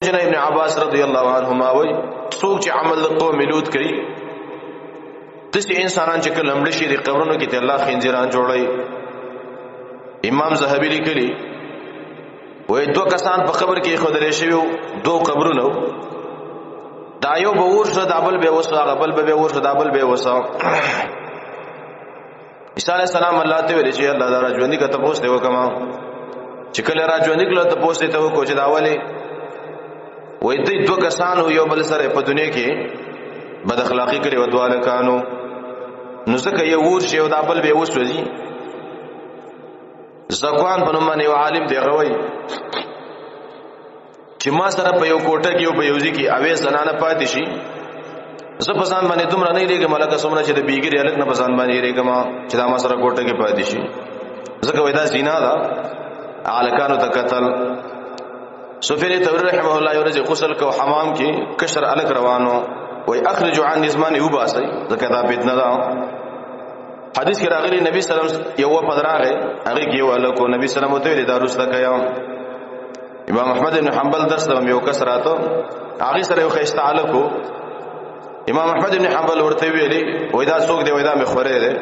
جنا ابن عباس رضی الله عنهما وی څوک چې عمل د قوم لوط کوي داسې انسانان چې کله مړ شي د قبرونو کې ته الله خنزیران جوړوي. امام زهبي لیکلي وای دوه کسان په قبر کې خدای شوی دوه قبرونه دا یو به ورشه دا بل به وسه هغه بل به ورشه دا بل به وسه. عیسی علیہ السلام الله ته ویل چې الله دا راځوندې کته پوښتنه وکما چې کله راځوندې کله ته پوښتنه ته وکړه چې دا ولې وای دوی دوه کسان یو بل سره په دنیا کې بد اخلاقی کړي ودواله کانو نو ځکه یو ورشه او دا بل به وسوځي. زکوان په نوم یو عالم دی غوي چې ما سره په یو کوټه کې او په یو ځای کې اوې زنانه پاتې شي زه په ځان باندې دومره نه لريګم لکه څومره چې د بیګری الګ نه په ځان باندې لريګم چې دا ما سره کوټه کې پاتې شي ځکه وای دا زنا ده الکانو ته قتل. سفیان ثوری رحمه الله یو ورځ غسل کو حمام کې کشر الګ روانو وای اخرج عن نظمان یوباسي ځکه دا بدنه ده. حدیث کې راغلی نبی صلی الله علیه وسلم یو پدراغه هغه کې یو الکو نبی صلی الله علیه وسلم ته دا رسته کیا. امام احمد بن حنبل درس ته یو کس راته هغه سره یو خیسته الکو امام احمد بن حنبل ورته ویلي وای دا څوک دی وای دا مې خوره دی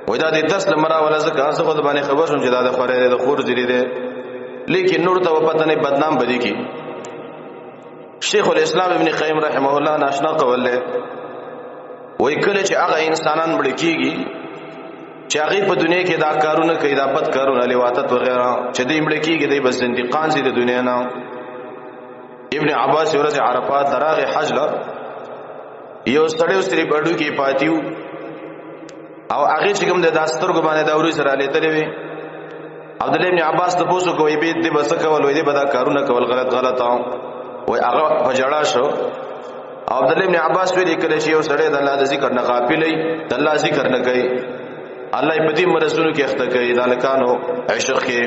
وای دا د درس لمرا ولا زکه څه خو باندې خبر شوم چې دا د خوره دی د خور دی دی لیکن نور ته پته نه بدنام بدی کی. شیخ الاسلام ابن قیم رحمه الله ناشنا قول له وای کله چې هغه انسانان مړ کیږي چې هغه په دنیا کې دا کارونه کوي دا بد کارونه لواتت وغیرہ چې دې مړ کیږي دې بس انتقام سي د دنیا نه. ابن عباس ورځ عرفات دراغه حج لا یو ستړیو سری بډو کې پاتیو او هغه چې کوم د داسترګو باندې دا ورې سره لیدلې وي عبد الله ابن عباس ته پوښتنه کوي به دې بس کول وې دې بدا کارونه کول غلط وای هغه فجړا شو. عبد الله ابن عباس ویل کله چې یو سړی د الله د ذکر نه غافل وي د الله ذکر نه کوي الله په دې مرزونو کې اخته کوي د الکانو عشق کې